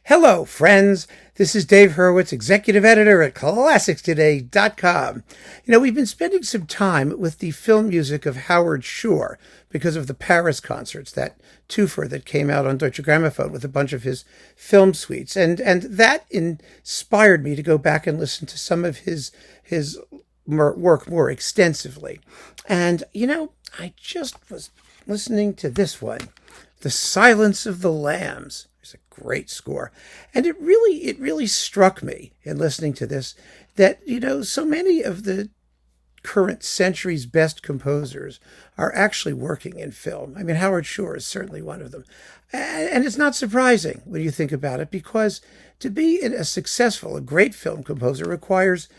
Hello, friends. This is Dave Hurwitz, executive editor at ClassicsToday.com. We've been spending some time with the film music of Howard Shore because of the Paris concerts, that twofer that came out on Deutsche Grammophon with a bunch of his film suites. And that inspired me to go back and listen to some of his work more extensively. And, I just was listening to this one, The Silence of the Lambs. It's a great score. And it really struck me in listening to this that, so many of the current century's best composers are actually working in film. I mean, Howard Shore is certainly one of them. And it's not surprising when you think about it, because to be a great film composer requires,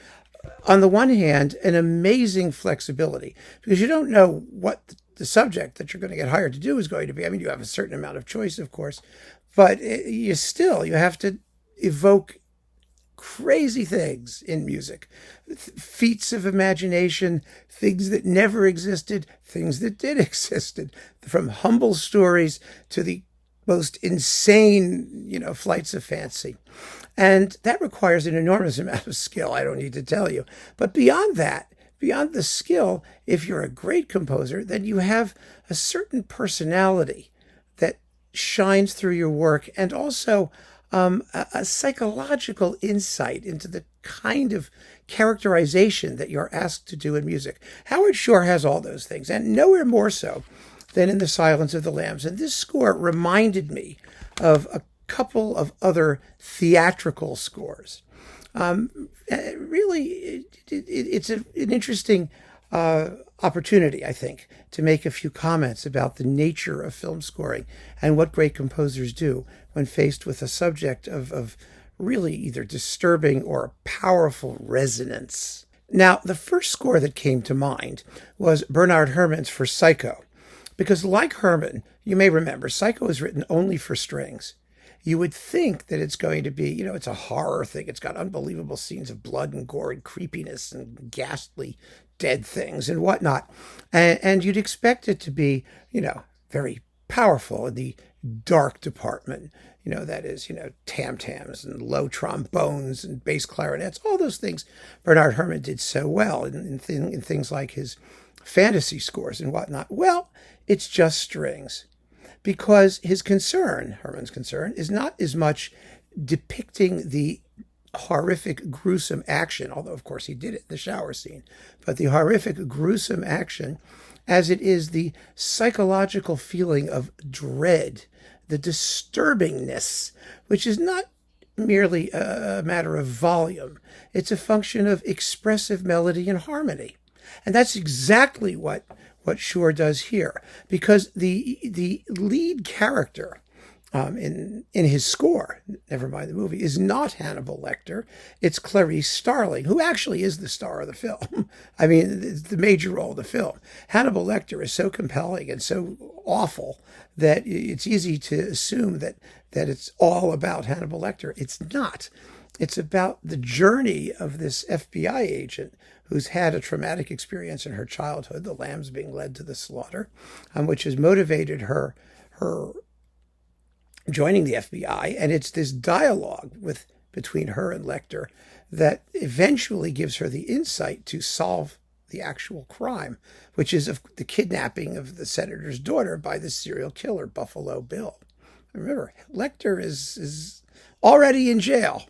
on the one hand, an amazing flexibility, because you don't know what the subject that you're going to get hired to do is going to be. I mean, you have a certain amount of choice, of course, but you have to evoke crazy things in music, feats of imagination, things that never existed, things that did existed, from humble stories to the most insane, flights of fancy. And that requires an enormous amount of skill, I don't need to tell you. But beyond that, beyond the skill, if you're a great composer, then you have a certain personality that shines through your work, and also a psychological insight into the kind of characterization that you're asked to do in music. Howard Shore has all those things, and nowhere more so than in The Silence of the Lambs. And this score reminded me of a couple of other theatrical scores. It's an interesting opportunity, I think, to make a few comments about the nature of film scoring and what great composers do when faced with a subject of really either disturbing or powerful resonance. Now, the first score that came to mind was Bernard Herrmann's for Psycho, because like Herrmann, you may remember, Psycho is written only for strings. You would think that it's going to be, it's a horror thing. It's got unbelievable scenes of blood and gore and creepiness and ghastly dead things and whatnot. And you'd expect it to be, very powerful in the dark department. That is, tam-tams and low trombones and bass clarinets, all those things Bernard Herrmann did so well in things like his fantasy scores and whatnot. Well, it's just strings. Because Herrmann's concern, is not as much depicting the horrific, gruesome action, although, of course, he did it in the shower scene, but the horrific, gruesome action, as it is the psychological feeling of dread, the disturbingness, which is not merely a matter of volume. It's a function of expressive melody and harmony. And that's exactly what Shore does here, because the lead character in his score, never mind the movie, is not Hannibal Lecter. It's Clarice Starling, who actually is the star of the film. I mean, it's the major role of the film. Hannibal Lecter is so compelling and so awful that it's easy to assume that it's all about Hannibal Lecter. It's not. It's about the journey of this FBI agent who's had a traumatic experience in her childhood, the lambs being led to the slaughter, which has motivated her joining the FBI. And it's this dialogue between her and Lecter that eventually gives her the insight to solve the actual crime, which is of the kidnapping of the senator's daughter by the serial killer, Buffalo Bill. Remember, Lecter is already in jail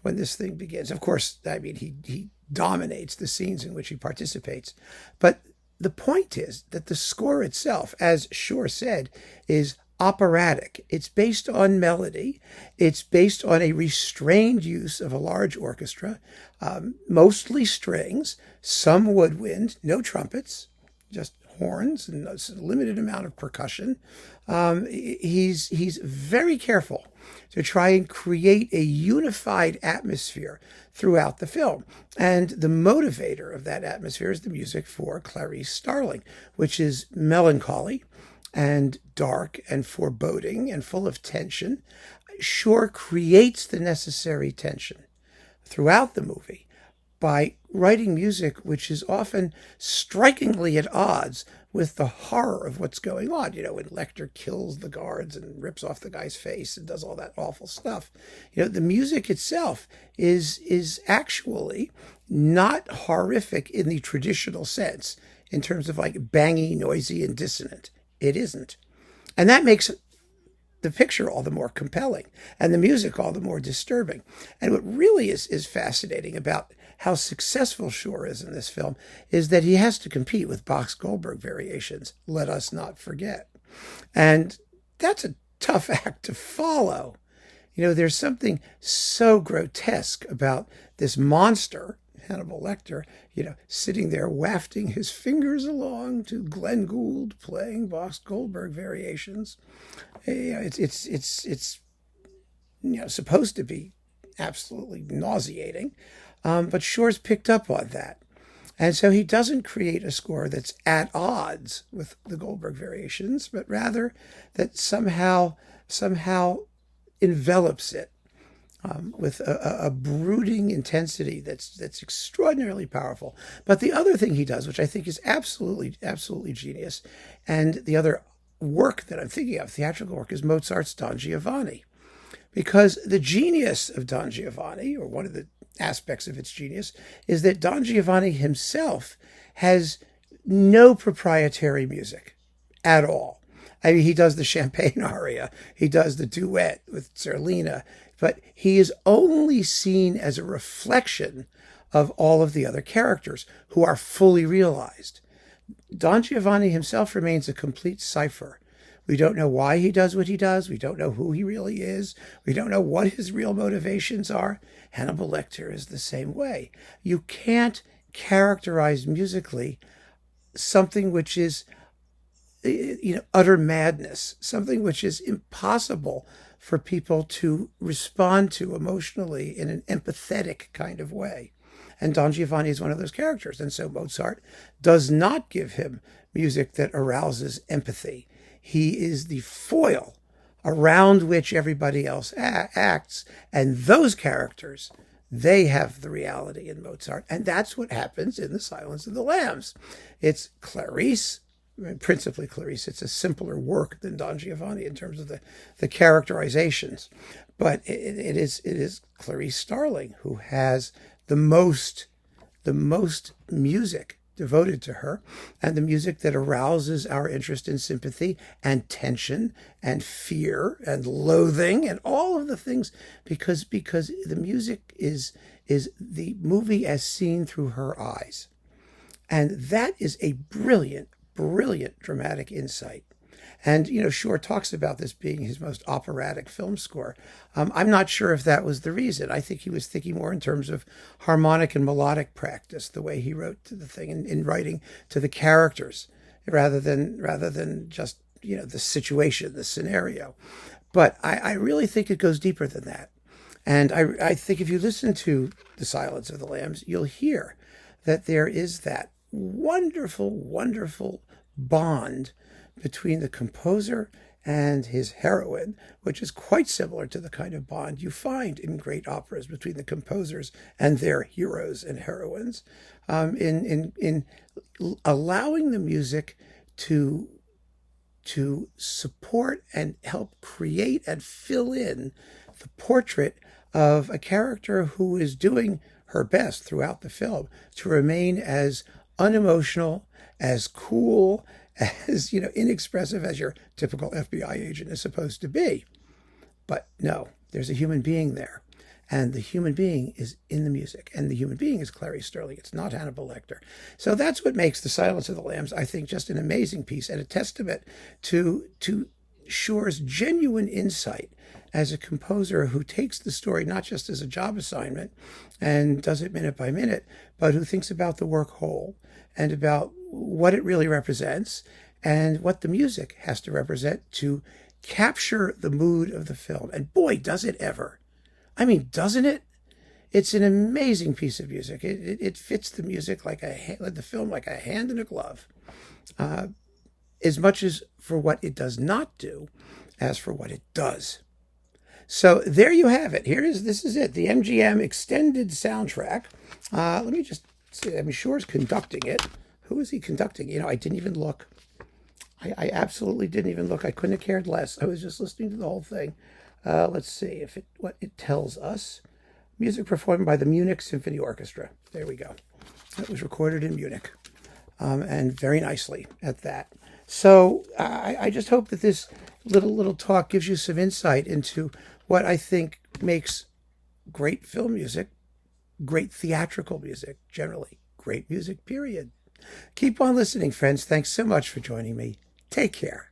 when this thing begins. Of course, I mean, he dominates the scenes in which he participates. But the point is that the score itself, as Shore said, is operatic. It's based on melody. It's based on a restrained use of a large orchestra, mostly strings, some woodwind, no trumpets, just horns and a limited amount of percussion. He's very careful to try and create a unified atmosphere throughout the film. And the motivator of that atmosphere is the music for Clarice Starling, which is melancholy and dark and foreboding and full of tension. Shore creates the necessary tension throughout the movie by writing music which is often strikingly at odds with the horror of what's going on. You know, when Lecter kills the guards and rips off the guy's face and does all that awful stuff. You know, the music itself is actually not horrific in the traditional sense, in terms of like bangy, noisy, and dissonant. It isn't. And that makes the picture all the more compelling and the music all the more disturbing. And what really is fascinating about how successful Shore is in this film is that he has to compete with Bach's Goldberg variations, let us not forget. And that's a tough act to follow. You know, there's something so grotesque about this monster, Hannibal Lecter, you know, sitting there wafting his fingers along to Glenn Gould playing Bach's Goldberg variations. You know, it's you know, supposed to be absolutely nauseating, but Shore's picked up on that. And so he doesn't create a score that's at odds with the Goldberg variations, but rather that somehow envelops it with a brooding intensity that's extraordinarily powerful. But the other thing he does, which I think is absolutely genius, and the other work that I'm thinking of, theatrical work, is Mozart's Don Giovanni. Because the genius of Don Giovanni, or one of the aspects of its genius, is that Don Giovanni himself has no proprietary music at all. I mean, he does the Champagne aria, he does the duet with Zerlina, but he is only seen as a reflection of all of the other characters who are fully realized. Don Giovanni himself remains a complete cipher. We don't know why he does what he does. We don't know who he really is. We don't know what his real motivations are. Hannibal Lecter is the same way. You can't characterize musically something which is, you know, utter madness, something which is impossible for people to respond to emotionally in an empathetic kind of way. And Don Giovanni is one of those characters. And so Mozart does not give him music that arouses empathy. He is the foil around which everybody else acts. And those characters, they have the reality in Mozart. And that's what happens in The Silence of the Lambs. It's Clarice, principally Clarice. It's a simpler work than Don Giovanni in terms of the characterizations. But it is Clarice Starling who has the most music devoted to her, and the music that arouses our interest and sympathy and tension and fear and loathing and all of the things, because the music is the movie as seen through her eyes. And that is a brilliant dramatic insight. And, you know, Shore talks about this being his most operatic film score. I'm not sure if that was the reason. I think he was thinking more in terms of harmonic and melodic practice, the way he wrote to the thing in writing to the characters, rather than just, you know, the situation, the scenario. But I really think it goes deeper than that. And I think if you listen to The Silence of the Lambs, you'll hear that there is that wonderful bond between the composer and his heroine, which is quite similar to the kind of bond you find in great operas between the composers and their heroes and heroines, in allowing the music to support and help create and fill in the portrait of a character who is doing her best throughout the film to remain as unemotional, as cool, as, you know, inexpressive as your typical FBI agent is supposed to be. But no, there's a human being there. And the human being is in the music. And the human being is Clarice Starling. It's not Hannibal Lecter. So that's what makes The Silence of the Lambs, I think, just an amazing piece and a testament to Shore's genuine insight as a composer who takes the story not just as a job assignment and does it minute by minute, but who thinks about the work whole and about what it really represents and what the music has to represent to capture the mood of the film. And boy, does it ever. I mean, doesn't it? It's an amazing piece of music. It fits the music like the film like a hand in a glove, as much as for what it does not do as for what it does. So there you have it. This is it, the MGM extended soundtrack. Let me just see. I'm sure is conducting it. Who is he conducting? I didn't even look. I absolutely didn't even look. I couldn't have cared less. I was just listening to the whole thing. Let's see what it tells us. Music performed by the Munich Symphony Orchestra. There we go. It was recorded in Munich, and very nicely at that. So I just hope that this little talk gives you some insight into what I think makes great film music, great theatrical music, generally great music, period. Keep on listening, friends. Thanks so much for joining me. Take care.